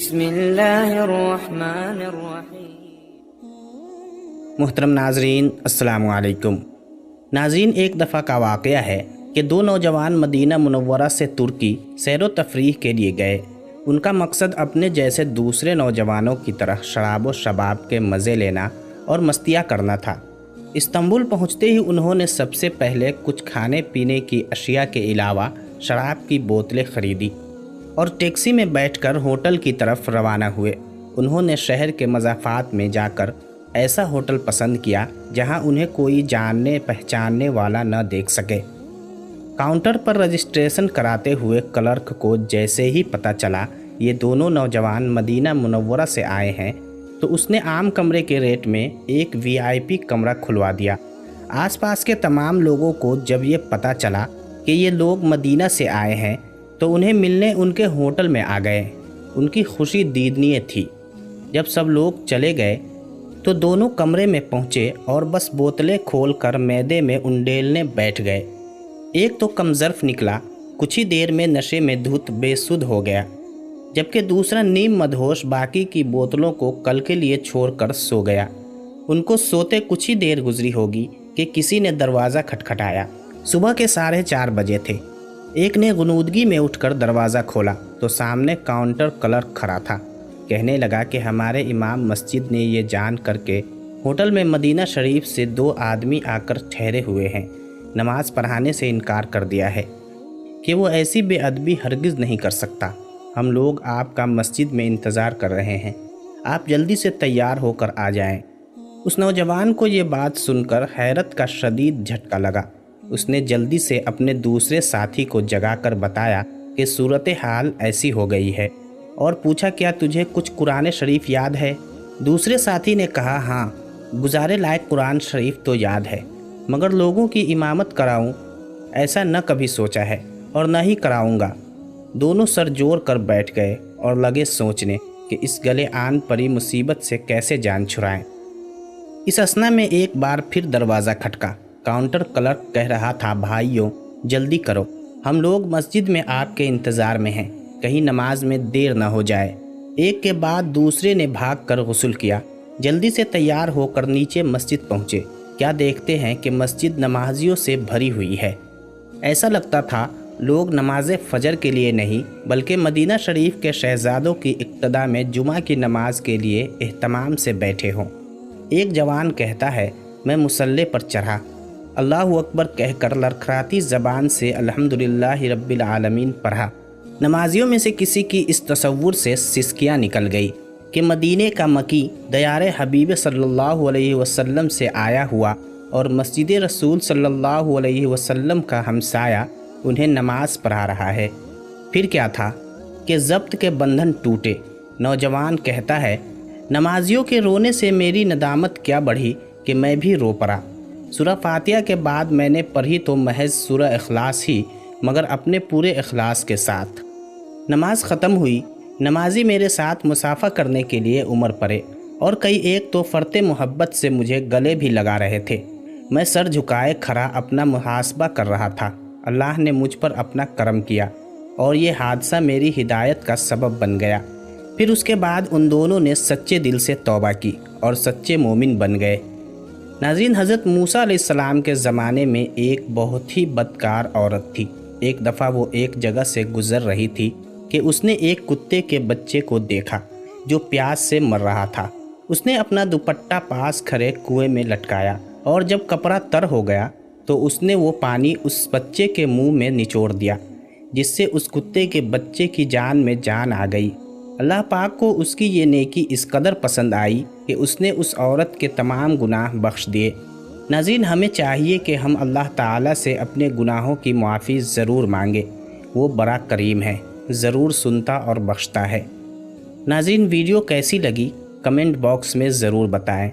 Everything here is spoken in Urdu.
بسم اللہ الرحمن الرحیم۔ محترم ناظرین السلام علیکم۔ ناظرین، ایک دفعہ کا واقعہ ہے کہ دو نوجوان مدینہ منورہ سے ترکی سیر و تفریح کے لیے گئے۔ ان کا مقصد اپنے جیسے دوسرے نوجوانوں کی طرح شراب و شباب کے مزے لینا اور مستیاں کرنا تھا۔ استنبول پہنچتے ہی انہوں نے سب سے پہلے کچھ کھانے پینے کی اشیاء کے علاوہ شراب کی بوتلیں خریدی اور ٹیکسی میں بیٹھ کر ہوٹل کی طرف روانہ ہوئے۔ انہوں نے شہر کے مضافات میں جا کر ایسا ہوٹل پسند کیا جہاں انہیں کوئی جاننے پہچاننے والا نہ دیکھ سکے۔ کاؤنٹر پر رجسٹریشن کراتے ہوئے کلرک کو جیسے ہی پتہ چلا یہ دونوں نوجوان مدینہ منورہ سے آئے ہیں تو اس نے عام کمرے کے ریٹ میں ایک VIP کمرہ کھلوا دیا۔ آس پاس کے تمام لوگوں کو جب یہ پتہ چلا کہ یہ لوگ مدینہ سے آئے ہیں تو انہیں ملنے ان کے ہوٹل میں آ گئے۔ ان کی خوشی دیدنیے تھی۔ جب سب لوگ چلے گئے تو دونوں کمرے میں پہنچے اور بس بوتلیں کھول کر معدے میں انڈیلنے بیٹھ گئے۔ ایک تو کم ظرف نکلا، کچھ ہی دیر میں نشے میں دھت بے سدھ ہو گیا، جبکہ دوسرا نیم مدہوش باقی کی بوتلوں کو کل کے لیے چھوڑ کر سو گیا۔ ان کو سوتے کچھ ہی دیر گزری ہوگی کہ کسی نے دروازہ کھٹکھٹایا۔ صبح کے 4:30 بجے تھے۔ ایک نے غنودگی میں اٹھ کر دروازہ کھولا تو سامنے کاؤنٹر کلرک کھڑا تھا۔ کہنے لگا کہ ہمارے امام مسجد نے یہ جان کر کے ہوٹل میں مدینہ شریف سے 2 آدمی آ کر ٹھہرے ہوئے ہیں، نماز پڑھانے سے انکار کر دیا ہے کہ وہ ایسی بے ادبی ہرگز نہیں کر سکتا۔ ہم لوگ آپ کا مسجد میں انتظار کر رہے ہیں، آپ جلدی سے تیار ہو کر آ جائیں۔ اس نوجوان کو یہ بات سن کر حیرت کا شدید جھٹکا لگا۔ اس نے جلدی سے اپنے دوسرے ساتھی کو جگا کر بتایا کہ صورتحال ایسی ہو گئی ہے اور پوچھا کیا تجھے کچھ قرآن شریف یاد ہے؟ دوسرے ساتھی نے کہا ہاں، گزارے لائق قرآن شریف تو یاد ہے، مگر لوگوں کی امامت کراؤں ایسا نہ کبھی سوچا ہے اور نہ ہی کراؤں گا۔ دونوں سر جوڑ کر بیٹھ گئے اور لگے سوچنے کہ اس گلے آن پڑی مصیبت سے کیسے جان چھڑائیں۔ اس اثنا میں ایک بار پھر دروازہ کھٹکا۔ کاؤنٹر کلرک کہہ رہا تھا بھائیوں جلدی کرو، ہم لوگ مسجد میں آپ کے انتظار میں ہیں، کہیں نماز میں دیر نہ ہو جائے۔ ایک کے بعد دوسرے نے بھاگ کر غسل کیا، جلدی سے تیار ہو کر نیچے مسجد پہنچے۔ کیا دیکھتے ہیں کہ مسجد نمازیوں سے بھری ہوئی ہے۔ ایسا لگتا تھا لوگ نماز فجر کے لیے نہیں بلکہ مدینہ شریف کے شہزادوں کی اقتداء میں جمعہ کی نماز کے لیے اہتمام سے بیٹھے ہوں۔ ایک جوان کہتا ہے میں مصلی پر چڑھا، اللہ اکبر کہہ کر لڑکھڑاتی زبان سے الحمدللہ رب العالمین پڑھا۔ نمازیوں میں سے کسی کی اس تصور سے سسکیاں نکل گئی کہ مدینے کا مکی دیار حبیب صلی اللہ علیہ وسلم سے آیا ہوا اور مسجد رسول صلی اللہ علیہ وسلم کا ہمسایہ انہیں نماز پڑھا رہا ہے۔ پھر کیا تھا کہ ضبط کے بندھن ٹوٹے۔ نوجوان کہتا ہے نمازیوں کے رونے سے میری ندامت کیا بڑھی کہ میں بھی رو پڑا۔ سورہ فاتحہ کے بعد میں نے پڑھی تو محض سورہ اخلاص ہی، مگر اپنے پورے اخلاص کے ساتھ۔ نماز ختم ہوئی، نمازی میرے ساتھ مصافحہ کرنے کے لیے عمر پڑے اور کئی ایک تو فرتے محبت سے مجھے گلے بھی لگا رہے تھے۔ میں سر جھکائے کھڑا اپنا محاسبہ کر رہا تھا۔ اللہ نے مجھ پر اپنا کرم کیا اور یہ حادثہ میری ہدایت کا سبب بن گیا۔ پھر اس کے بعد ان دونوں نے سچے دل سے توبہ کی اور سچے مومن بن گئے۔ ناظرین، حضرت موسیٰ علیہ السلام کے زمانے میں ایک بہت ہی بدکار عورت تھی۔ ایک دفعہ وہ ایک جگہ سے گزر رہی تھی کہ اس نے ایک کتے کے بچے کو دیکھا جو پیاس سے مر رہا تھا۔ اس نے اپنا دوپٹہ پاس کھڑے کنویں میں لٹکایا اور جب کپڑا تر ہو گیا تو اس نے وہ پانی اس بچے کے منہ میں نچوڑ دیا، جس سے اس کتے کے بچے کی جان میں جان آ گئی۔ اللہ پاک کو اس کی یہ نیکی اس قدر پسند آئی کہ اس نے اس عورت کے تمام گناہ بخش دیے۔ ناظرین، ہمیں چاہیے کہ ہم اللہ تعالیٰ سے اپنے گناہوں کی معافی ضرور مانگیں، وہ بڑا کریم ہے، ضرور سنتا اور بخشتا ہے۔ ناظرین، ویڈیو کیسی لگی کمنٹ باکس میں ضرور بتائیں۔